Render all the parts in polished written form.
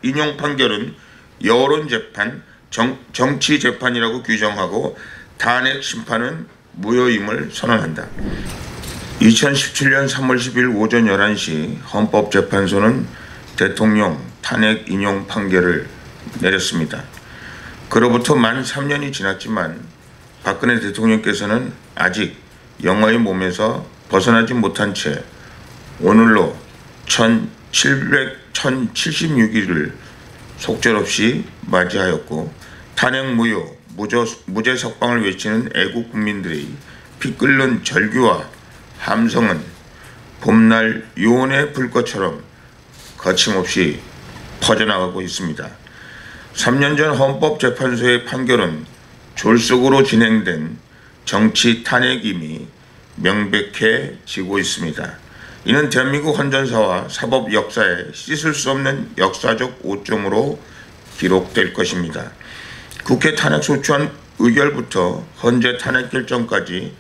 인용 판결은 여론재판, 정치재판이라고 규정하고 탄핵 심판은 무효임을 선언한다. 2017년 3월 10일 오전 11시 헌법재판소는 대통령 탄핵 인용 판결을 내렸습니다. 그로부터 만 3년이 지났지만 박근혜 대통령께서는 아직 영화의 몸에서 벗어나지 못한 채 오늘로 1076일을 속절없이 맞이하였고 탄핵 무효, 무죄 석방을 외치는 애국 국민들의 피 끓는 절규와 함성은 봄날 유온의 불꽃처럼 거침없이 퍼져나가고 있습니다. 3년 전 헌법재판소의 판결은 졸속으로 진행된 정치 탄핵임이 명백해지고 있습니다. 이는 대한민국 헌전사와 사법 역사에 씻을 수 없는 역사적 오점으로 기록될 것입니다. 국회 탄핵소추안 의결부터 헌재 탄핵 결정까지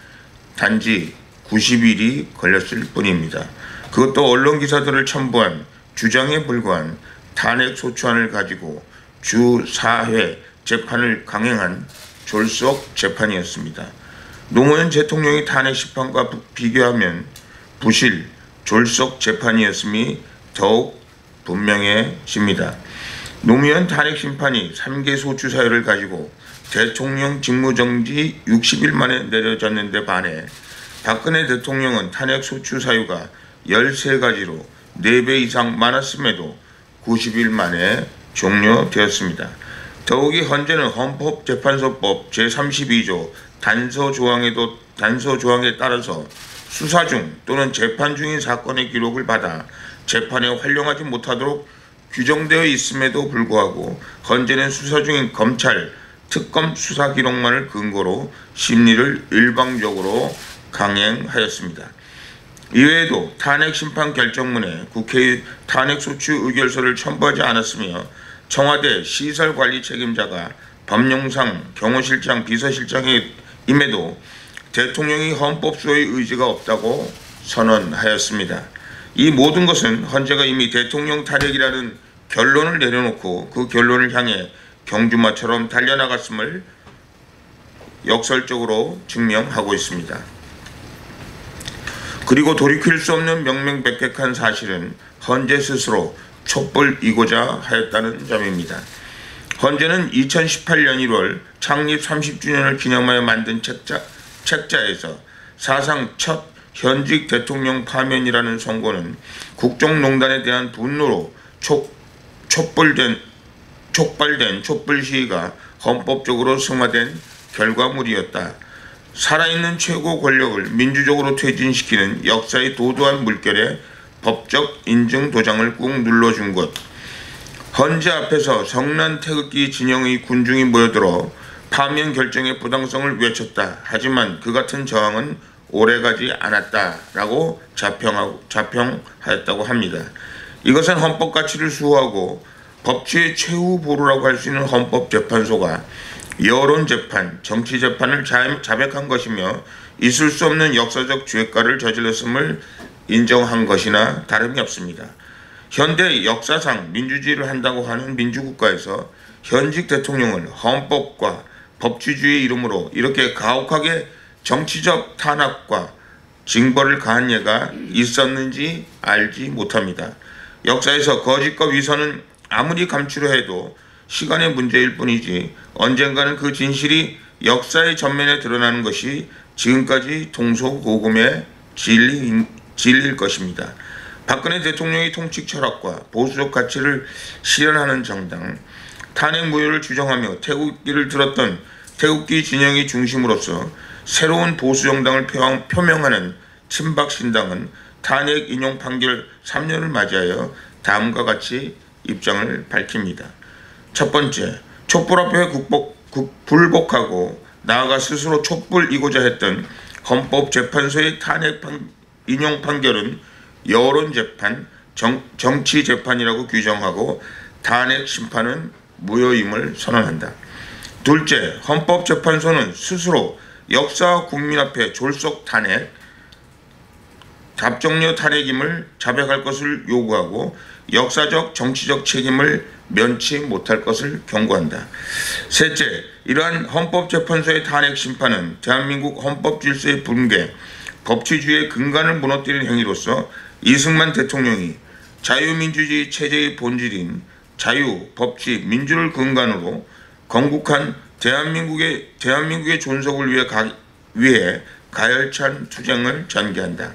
단지 90일이 걸렸을 뿐입니다. 그것도 언론 기사들을 첨부한 주장에 불과한 탄핵소추안을 가지고 주 4회 재판을 강행한 졸속 재판이었습니다. 노무현 대통령의 탄핵 심판과 비교하면 부실, 졸속 재판이었음이 더욱 분명해집니다. 노무현 탄핵 심판이 3개 소추 사유를 가지고 대통령 직무정지 60일 만에 내려졌는데 반해 박근혜 대통령은 탄핵 소추 사유가 13가지로 4배 이상 많았음에도 90일 만에 종료되었습니다. 더욱이 헌재는 헌법재판소법 제32조 단서 조항에 따라서 수사 중 또는 재판 중인 사건의 기록을 받아 재판에 활용하지 못하도록 규정되어 있음에도 불구하고 헌재는 수사 중인 검찰, 특검 수사 기록만을 근거로 심리를 일방적으로 강행하였습니다. 이외에도 탄핵 심판 결정문에 국회의 탄핵소추 의결서를 첨부하지 않았으며 청와대 시설관리 책임자가 법령상 경호실장, 비서실장임에도 대통령이 헌법소의 의지가 없다고 선언하였습니다. 이 모든 것은 헌재가 이미 대통령 탄핵이라는 결론을 내려놓고 그 결론을 향해 경주마처럼 달려나갔음을 역설적으로 증명하고 있습니다. 그리고 돌이킬 수 없는 명명백백한 사실은 헌재 스스로 촛불이고자 하였다는 점입니다. 헌재는 2018년 1월 창립 30주년을 기념하여 만든 책자에서 사상 첫 현직 대통령 파면이라는 선고는 국정농단에 대한 분노로 촉발된 촛불 시위가 헌법적으로 승화된 결과물이었다. 살아있는 최고 권력을 민주적으로 퇴진시키는 역사의 도도한 물결에 법적 인증 도장을 꾹 눌러준 것. 헌재 앞에서 성난 태극기 진영의 군중이 모여들어 파면 결정의 부당성을 외쳤다. 하지만 그 같은 저항은 오래가지 않았다라고 자평하였다고 합니다. 이것은 헌법 가치를 수호하고 법치의 최후 보루라고 할 수 있는 헌법재판소가 여론재판, 정치재판을 자백한 것이며 있을 수 없는 역사적 죄가를 저질렀음을 인정한 것이나 다름이 없습니다. 현대 역사상 민주주의를 한다고 하는 민주국가에서 현직 대통령을 헌법과 법치주의의 이름으로 이렇게 가혹하게 정치적 탄압과 징벌을 가한 예가 있었는지 알지 못합니다. 역사에서 거짓과 위선은 아무리 감추려 해도 시간의 문제일 뿐이지 언젠가는 그 진실이 역사의 전면에 드러나는 것이 지금까지 동서고금의 진리일 것입니다. 박근혜 대통령의 통치 철학과 보수적 가치를 실현하는 정당, 탄핵 무효를 주장하며 태극기를 들었던 태극기 진영의 중심으로서 새로운 보수정당을 표명하는 친박신당은 탄핵 인용 판결 3년을 맞이하여 다음과 같이 입장을 밝힙니다. 첫 번째, 촛불 앞에 불복하고 나아가 스스로 촛불이고자 했던 헌법재판소의 탄핵 인용 판결은 여론재판, 정치재판이라고 규정하고 탄핵 심판은 무효임을 선언한다. 둘째, 헌법재판소는 스스로 역사와 국민 앞에 졸속 탄핵, 답정료 탄핵임을 자백할 것을 요구하고 역사적 정치적 책임을 면치 못할 것을 경고한다. 셋째, 이러한 헌법재판소의 탄핵 심판은 대한민국 헌법 질서의 붕괴, 법치주의의 근간을 무너뜨리는 행위로서 이승만 대통령이 자유민주주의 체제의 본질인 자유, 법치, 민주를 근간으로 건국한 대한민국의 존속을 위해 가열찬 투쟁을 전개한다.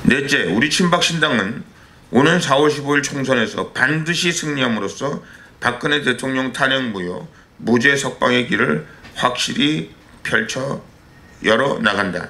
넷째, 우리 친박신당은 오는 4월 15일 총선에서 반드시 승리함으로써 박근혜 대통령 탄핵 무효, 무죄 석방의 길을 확실히 펼쳐 열어 나간다.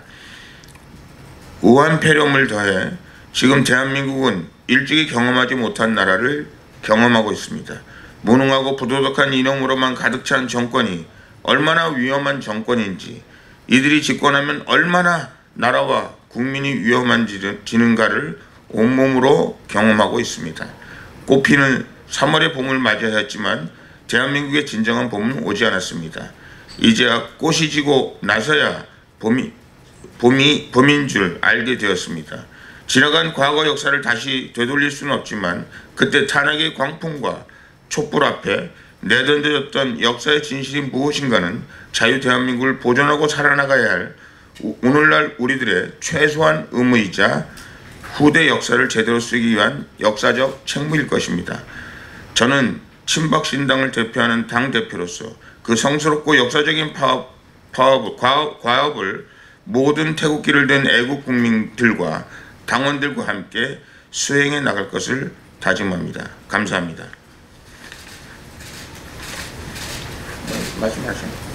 우한 폐렴을 더해 지금 대한민국은 일찍이 경험하지 못한 나라를 경험하고 있습니다. 무능하고 부도덕한 이념으로만 가득 찬 정권이 얼마나 위험한 정권인지, 이들이 집권하면 얼마나 나라와 국민이 위험해지는가를 온몸으로 경험하고 있습니다. 꽃피는 3월의 봄을 맞이하였지만 대한민국의 진정한 봄은 오지 않았습니다. 이제야 꽃이 지고 나서야 봄인 줄 알게 되었습니다. 지나간 과거 역사를 다시 되돌릴 수는 없지만 그때 탄핵의 광풍과 촛불 앞에 내던져졌던 역사의 진실이 무엇인가는 자유 대한민국을 보존하고 살아나가야 할 오늘날 우리들의 최소한 의무이자 후대 역사를 제대로 쓰기 위한 역사적 책무일 것입니다. 저는 친박신당을 대표하는 당대표로서 그 성스럽고 역사적인 과업을 모든 태극기를 든 애국 국민들과 당원들과 함께 수행해 나갈 것을 다짐합니다. 감사합니다. 말씀하세요.